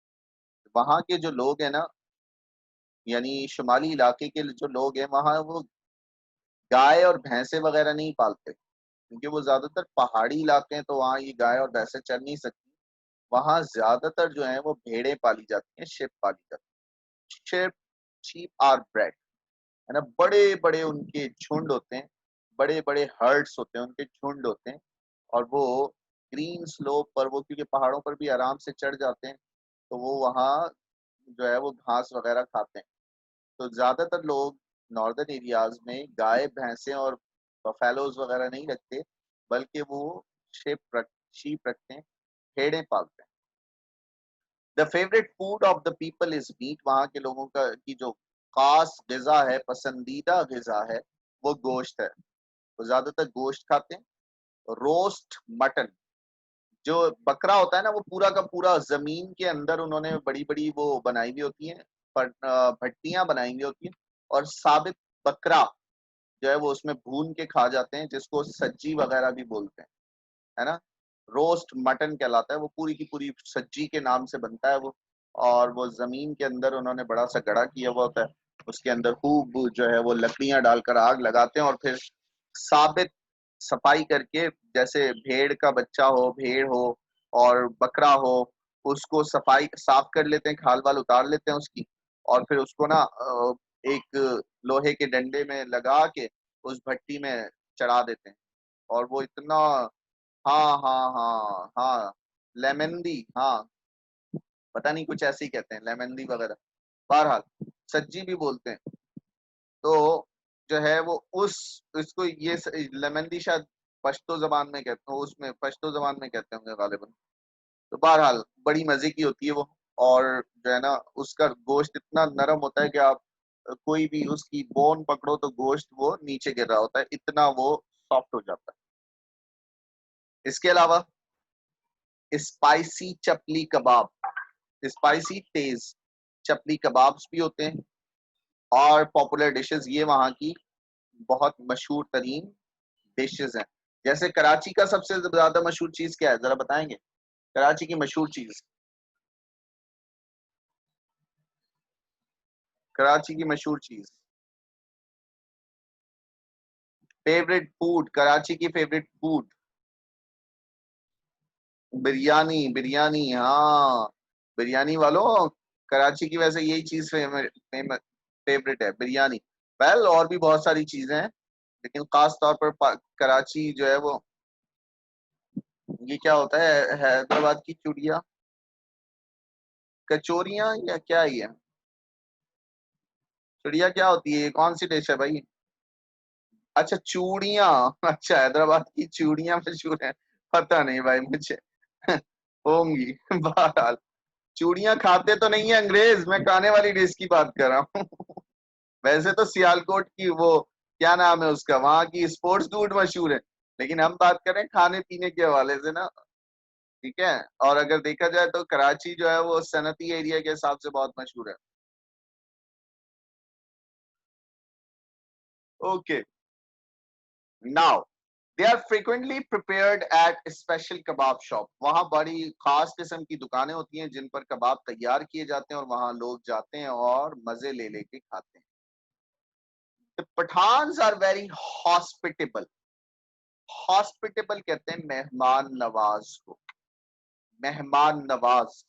वहां के जो लोग हैं ना, यानी शुमाली इलाके के जो लोग हैं वहां, वो गाय और भैंसे वगैरह नहीं पालते, क्योंकि वो ज्यादातर पहाड़ी इलाके हैं, तो वहाँ ये गाय और भैंसे चल नहीं सकती। वहां ज्यादातर जो है वो भेड़ें पाली जाती हैं, शिप पाली जाती है। शिप, शीप आर ब्रेड, है ना, बड़े बड़े उनके झुंड होते हैं, बड़े बड़े हर्ड्स होते हैं, उनके झुंड होते हैं। और वो ग्रीन स्लोप पर, वो क्योंकि पहाड़ों पर भी आराम से चढ़ जाते हैं, तो वो वहाँ जो है वो घास वगैरह खाते हैं। तो ज्यादातर लोग नॉर्दर्न एरियाज में गाय भैंसे और बफेलोज वगैरह नहीं रखते, बल्कि वो शीप रखते हैं, भेड़ें पालते हैं। The favourite food of the people is meat. वहाँ के लोगों का की जो खास ग़िज़ा है, पसंदीदा ग़िज़ा है, वो गोश्त है। वो ज्यादातर गोश्त खाते हैं। रोस्ट मटन, जो बकरा होता है ना, वो पूरा का पूरा जमीन के अंदर उन्होंने बड़ी बड़ी वो बनाई हुई होती है, भट्टियां बनाई हुई होती हैं, और साबित बकरा जो है वो उसमें भून के खा जाते हैं, जिसको सज्जी वगैरह भी बोलते हैं, है ना। रोस्ट मटन कहलाता है, वो पूरी की पूरी सज्जी के नाम से बनता है वो। और वो जमीन के अंदर उन्होंने बड़ा सा गड़ा किया हुआ होता है, उसके अंदर खूब जो है वो लकड़ियां डालकर आग लगाते हैं, और फिर साबित सफाई करके, जैसे भेड़ का बच्चा हो, भेड़ हो और बकरा हो, उसको सफाई साफ कर लेते हैं, खाल बाल उतार लेते हैं उसकी, और फिर उसको ना एक लोहे के डंडे में लगा के उस भट्टी में चढ़ा देते हैं। और वो इतना, हाँ हाँ हाँ हाँ, लेमंदी, हाँ, पता नहीं कुछ ऐसे ही कहते हैं, लेमंदी वगैरह, बहरहाल सज्जी भी बोलते हैं। तो जो है वो उस इसको ये लेमंदी शायद पश्तो जबान में कहते हैं, उसमें पश्तो जबान में कहते होंगे गालिबन। तो बहरहाल बड़ी मजे की होती है वो। और जो है ना, उसका गोश्त इतना नरम होता है कि आप कोई भी उसकी बोन पकड़ो तो गोश्त वो नीचे गिर रहा होता है, इतना वो सॉफ्ट हो जाता है। इसके अलावा स्पाइसी चपली कबाब, स्पाइसी तेज चपली कबाब्स भी होते हैं, और पॉपुलर डिशेस, ये वहाँ की बहुत मशहूर तरीन डिशेस हैं। जैसे कराची का सबसे ज्यादा मशहूर चीज क्या है, जरा बताएंगे, कराची की मशहूर चीज, कराची की मशहूर चीज, फेवरेट फूड, कराची की फेवरेट फूड, बिरयानी, बिरयानी, हाँ, बिरयानी वालों, कराची की वैसे यही चीज फेवरेट है, बिरयानी। वेल और भी बहुत सारी चीजें हैं, लेकिन खास तौर पर कराची जो है वो, ये क्या होता है, हैदराबाद की चूड़िया, कचौरियां या क्या ही है, चूड़िया क्या होती है, ये कौन सी डिश है भाई? अच्छा चूड़ियां, अच्छा हैदराबाद की चूड़ियां मशहूर है, पता नहीं भाई मुझे। होंगी। बहरहाल चूड़ियां खाते तो नहीं है अंग्रेज, मैं खाने वाली डिश की बात कर रहा हूँ। वैसे तो सियालकोट की वो क्या नाम है उसका, वहां की स्पोर्ट्स फूड मशहूर है, लेकिन हम बात करें खाने पीने के हवाले से ना, ठीक है। और अगर देखा जाए तो कराची जो है वो सनती एरिया के हिसाब से बहुत मशहूर है। Okay, now they are frequently prepared at special kebab shop. वहां बड़ी खास किस्म की दुकानें होती हैं जिन पर कबाब तैयार किए जाते हैं और वहां लोग जाते हैं और मजे ले लेके खाते हैं। The Pathans are very hospitable. Hospitable कहते हैं मेहमान नवाज को, मेहमान नवाज,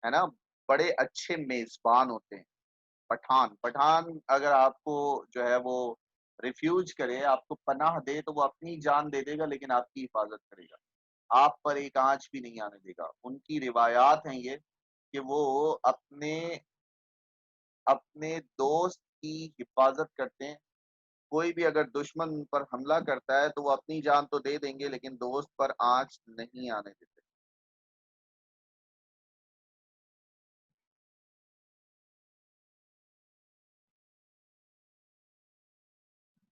है ना, बड़े अच्छे मेजबान होते हैं। पठान, पठान अगर आपको जो है वो रिफ्यूज करे, आपको पनाह दे, तो वो अपनी जान दे देगा लेकिन आपकी हिफाजत करेगा, आप पर एक आंच भी नहीं आने देगा। उनकी रिवायात हैं ये कि वो अपने अपने दोस्त की हिफाजत करते हैं। कोई भी अगर दुश्मन उन पर हमला करता है तो वो अपनी जान तो दे देंगे लेकिन दोस्त पर आंच नहीं आने देते।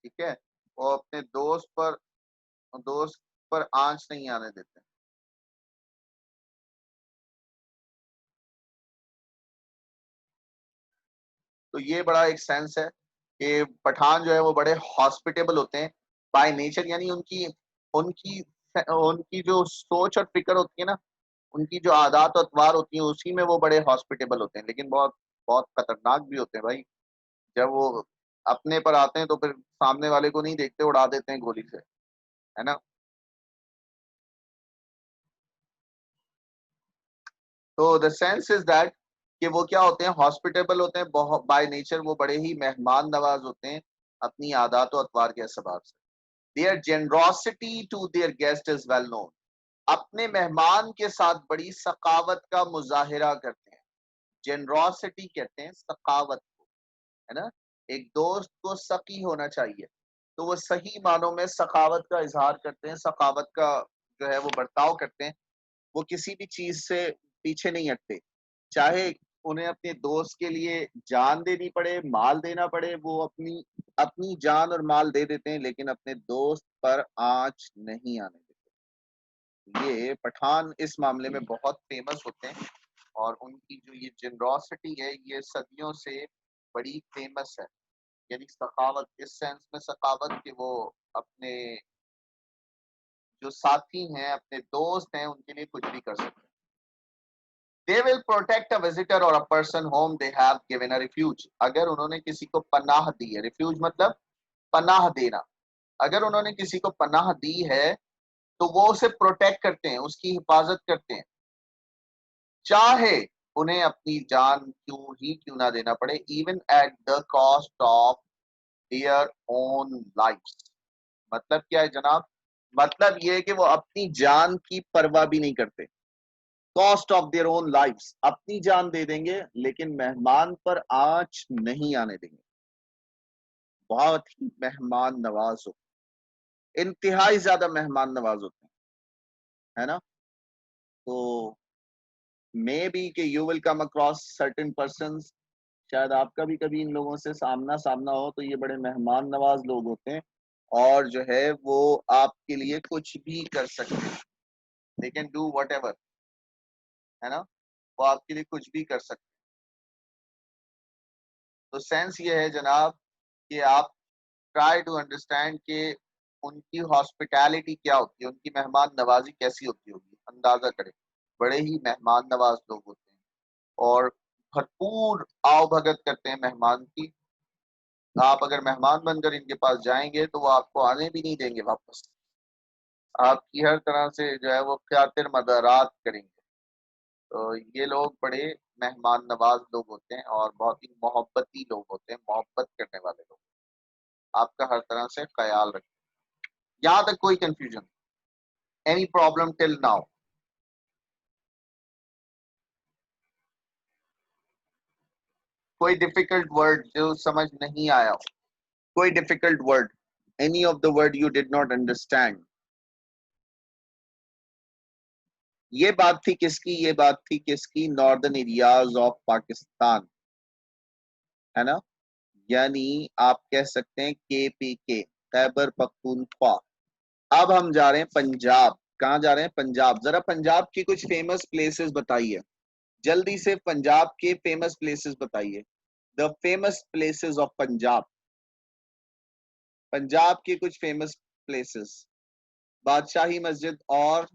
ठीक है, वो अपने दोस्त पर आंच नहीं आने देते। तो ये बड़ा एक सेंस है कि पठान जो है वो बड़े हॉस्पिटेबल होते हैं बाय नेचर, यानी उनकी उनकी उनकी जो सोच और फिक्र होती है ना, उनकी जो आदत और अतवार होती है, उसी में वो बड़े हॉस्पिटेबल होते हैं, लेकिन बहुत बहुत खतरनाक भी होते हैं भाई। जब वो अपने पर आते हैं तो फिर सामने वाले को नहीं देखते, उड़ा देते हैं गोली से, है ना। तो द सेंस इज दैट कि वो क्या होते हैं, हॉस्पिटेबल होते हैं, बहुत बाय नेचर वो बड़े ही मेहमान नवाज होते हैं अपनी आदत और अतवार के सबब से। Their generosity to their guest is well known. अपने मेहमान के साथ बड़ी सखावत का मुजाहिरा करते हैं। जेनरोसिटी कहते हैं सखावत को, है ना। एक दोस्त को सकी होना चाहिए, तो वो सही मानों में सखावत का इजहार करते हैं, सखावत का जो है वो बर्ताव करते हैं। वो किसी भी चीज से पीछे नहीं हटते, चाहे उन्हें अपने दोस्त के लिए जान देनी पड़े, माल देना पड़े, वो अपनी अपनी जान और माल दे देते हैं लेकिन अपने दोस्त पर आंच नहीं आने देते। ये पठान इस मामले में बहुत फेमस होते हैं और उनकी जो ये जनरॉसिटी है ये सदियों से बड़ी फेमस है। यानी सखावत, इस सेंस में सखावत कि वो अपने जो साथी हैं, अपने दोस्त हैं, उनके लिए कुछ भी कर सकते हैं। They will protect a visitor or a person whom they have given a refuge। अगर उन्होंने किसी को पनाह दी है, रिफ्यूज मतलब पनाह देना, अगर उन्होंने किसी को पनाह दी है तो वो उसे प्रोटेक्ट करते हैं, उसकी हिफाजत करते हैं, चाहे उन्हें अपनी जान क्यों ना देना पड़े, even at the cost of their own life. मतलब क्या है जनाब, मतलब ये है कि वो अपनी जान की परवाह भी नहीं करते, cost of their own lives, अपनी जान दे देंगे लेकिन मेहमान पर आंच नहीं आने देंगे। बहुत ही मेहमान नवाज हो, इंतहाई ज्यादा मेहमान नवाज होते हैं, है ना। तो मे बी कि you will come across certain person, शायद आपका भी कभी इन लोगों से सामना सामना हो, तो ये बड़े मेहमान नवाज लोग होते हैं और जो है वो आपके लिए कुछ भी कर सकते हैं, they can do what ever, है ना, वो आपके लिए कुछ भी कर सकते हैं। तो सेंस ये है जनाब कि आप ट्राई टू अंडरस्टैंड कि उनकी हॉस्पिटैलिटी क्या होती है, उनकी मेहमान नवाजी कैसी होती होगी, अंदाजा करें। बड़े ही मेहमान नवाज लोग होते हैं और भरपूर आओ भगत करते हैं मेहमान की। आप अगर मेहमान बनकर इनके पास जाएंगे तो वो आपको आने भी नहीं देंगे वापस, आपकी हर तरह से जो है वो खातिर मदरात करेंगे। तो ये लोग बड़े मेहमान नवाज लोग होते हैं और बहुत ही मोहब्बती लोग होते हैं, मोहब्बत करने वाले लोग, आपका हर तरह से ख्याल रखें। यहाँ तक कोई confusion, any problem till now? कोई डिफिकल्ट वर्ड जो समझ नहीं आया हो? कोई difficult word, any of the word you did not understand? ये बात थी किसकी? ये बात थी किसकी? नॉर्दर्न एरियाज ऑफ पाकिस्तान, है ना? यानी आप कह सकते हैं KPK, खैबर पख्तूनख्वा। अब हम जा रहे हैं पंजाब। कहाँ जा रहे हैं? पंजाब। जरा पंजाब की कुछ फेमस प्लेसेस बताइए, जल्दी से पंजाब के फेमस प्लेसेस बताइए। The famous places of Punjab, Punjab के कुछ फेमस प्लेसेस। बादशाही मस्जिद और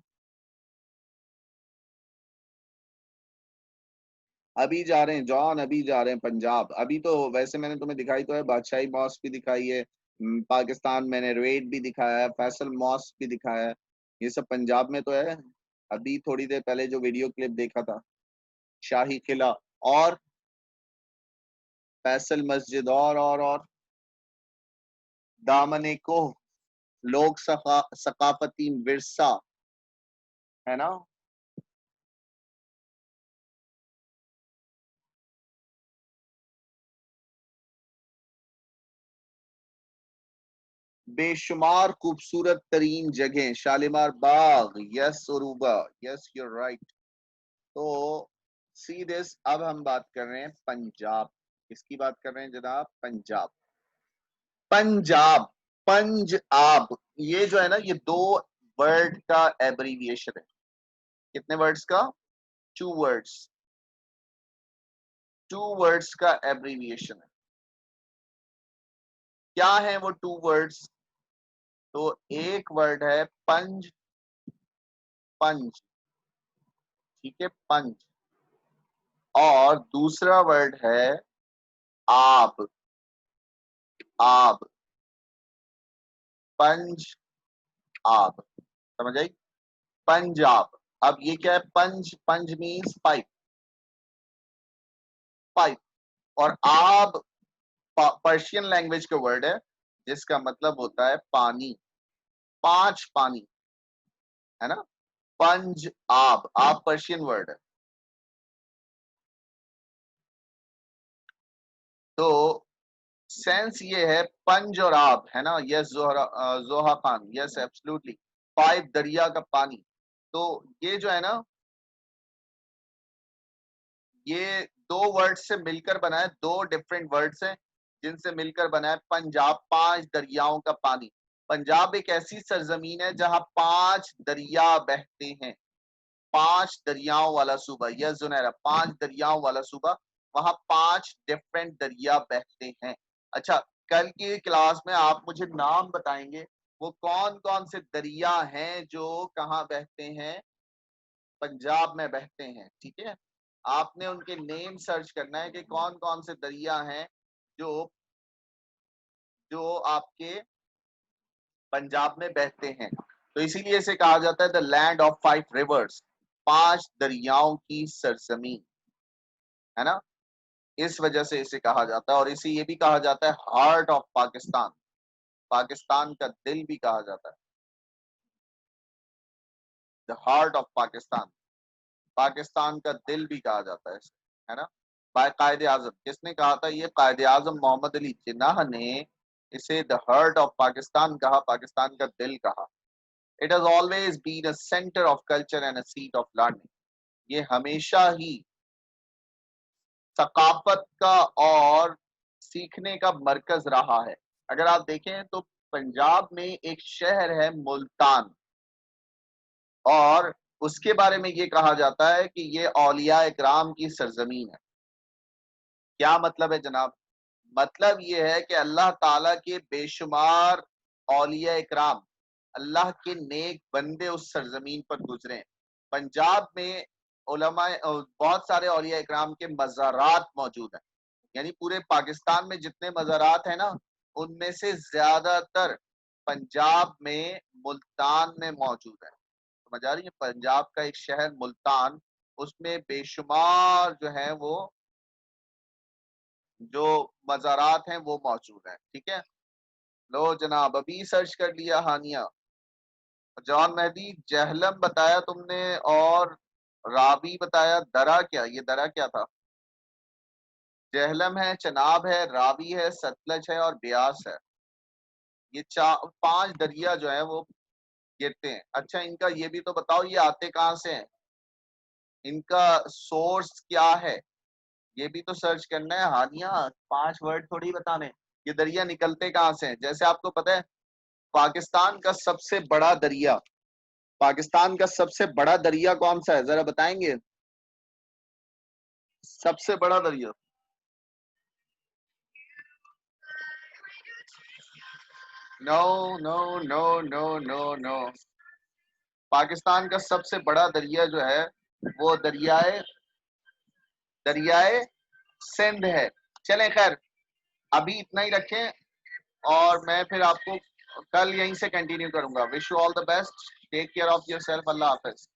अभी जा रहे हैं जॉन, अभी जा रहे हैं पंजाब। अभी तो वैसे मैंने तुम्हें दिखाई तो है, बादशाही मॉस्क भी दिखाई है, पाकिस्तान मैंने रेड भी दिखाया है, फैसल मॉस्क भी दिखाया है, ये सब पंजाब में तो है। अभी थोड़ी देर पहले जो वीडियो क्लिप देखा था, शाही किला और फैसल मस्जिद और दामन को लोक सकाफती विरसा, है ना? बेशुमार खूबसूरत तरीन जगह, शालीमार बाग, यस उरूबा, यस यूर राइट। तो सी दिस, अब हम बात कर रहे हैं पंजाब। किसकी बात कर रहे हैं जनाब? पंजाब। पंजाब, पंजाब, ये जो है ना, ये दो वर्ड का एब्रीविएशन है। कितने वर्ड्स का? टू वर्ड्स, टू वर्ड्स का एब्रीविएशन है। क्या है वो टू वर्ड्स? तो एक वर्ड है पंज, पंज, ठीक है, पंज। और दूसरा वर्ड है आब, आब, पंज आब। समझ आई? पंजाब। अब ये क्या है? पंज, पंज मीन्स पाइप, पाइप। और आब पर्शियन लैंग्वेज का वर्ड है जिसका मतलब होता है पानी, पांच पानी, है ना? पंज आब, आब पर्शियन वर्ड है। तो सेंस ये है पंज और आब, है ना? यस जोहरा, जोहा खान, यस एब्सोल्युटली, पाइप, दरिया का पानी। तो ये जो है ना, ये दो वर्ड से मिलकर बना है, दो डिफरेंट वर्ड्स हैं जिनसे मिलकर बना है पंजाब, पांच दरियाओं का पानी। पंजाब एक ऐसी सरजमीन है जहां पांच दरिया बहते हैं, पांच दरियाओं वाला सूबा, यह जुनैरा, पांच दरियाओं वाला सूबा। वहां पांच डिफरेंट दरिया बहते हैं। अच्छा, कल की क्लास में आप मुझे नाम बताएंगे वो कौन कौन से दरिया हैं जो कहाँ बहते हैं? पंजाब में बहते हैं, ठीक है? आपने उनके नेम सर्च करना है कि कौन कौन से दरिया हैं जो जो आपके पंजाब में बहते हैं। तो इसीलिए इसे कहा जाता है the land of five rivers, पांच दरियाओं की सरजमीन, है ना? इस वजह से इसे कहा जाता है। और इसे ये भी कहा जाता है हार्ट ऑफ पाकिस्तान, पाकिस्तान का दिल भी कहा जाता है, the heart of Pakistan, Pakistan का दिल भी कहा जाता है इसे, है ना? बाय कायदे आजम, किसने कहा था? ये कायदे आजम मोहम्मद अली जिन्नाह ने इसे द हार्ट ऑफ पाकिस्तान कहा, पाकिस्तान का दिल कहा। It has always been a centre of culture and a seat of learning. ये हमेशा ही सकाफत का और सीखने का मरकज रहा है। अगर आप देखें तो पंजाब में एक शहर है मुल्तान, और उसके बारे में ये कहा जाता है कि ये औलिया इकराम की सरजमीन है। क्या मतलब है जनाब? मतलब ये है कि अल्लाह ताला के बेशुमार औलिया इकराम, अल्लाह के नेक बंदे उस सरजमीन पर गुजरे। पंजाब में उलमा, बहुत सारे औलिया इकराम के मज़ारात मौजूद हैं। यानी पूरे पाकिस्तान में जितने मज़ारात हैं ना, उनमें से ज्यादातर पंजाब में मुल्तान में मौजूद है। समझ आ रही है? पंजाब का एक शहर मुल्तान, उसमें बेशुमार जो है वो जो मज़ारात हैं वो मौजूद हैं। ठीक है, लो जनाब अभी सर्च कर लिया हानिया। जॉन मेहदी जहलम बताया तुमने और रावी बताया। दरा क्या, ये दरा क्या था? जहलम है, चनाब है, रावी है, सतलज है और ब्यास है। ये 5 दरिया जो है वो गिरते हैं। अच्छा इनका ये भी तो बताओ, ये आते कहाँ से हैं, इनका सोर्स क्या है, ये भी तो सर्च करना है। हानिया 5 वर्ड थोड़ी बताने, ये दरिया निकलते कहाँ से हैं। जैसे आपको पता है पाकिस्तान का सबसे बड़ा दरिया, पाकिस्तान का सबसे बड़ा दरिया कौन सा है, जरा बताएंगे? सबसे बड़ा दरिया no no no no no no, Pakistan का सबसे बड़ा दरिया जो है वो दरियाए दरियाए सिंध है। चलें खैर अभी इतना ही रखें और मैं फिर आपको कल यहीं से कंटिन्यू करूंगा। Wish you all the best, take care of yourself, अल्लाह हाफिज।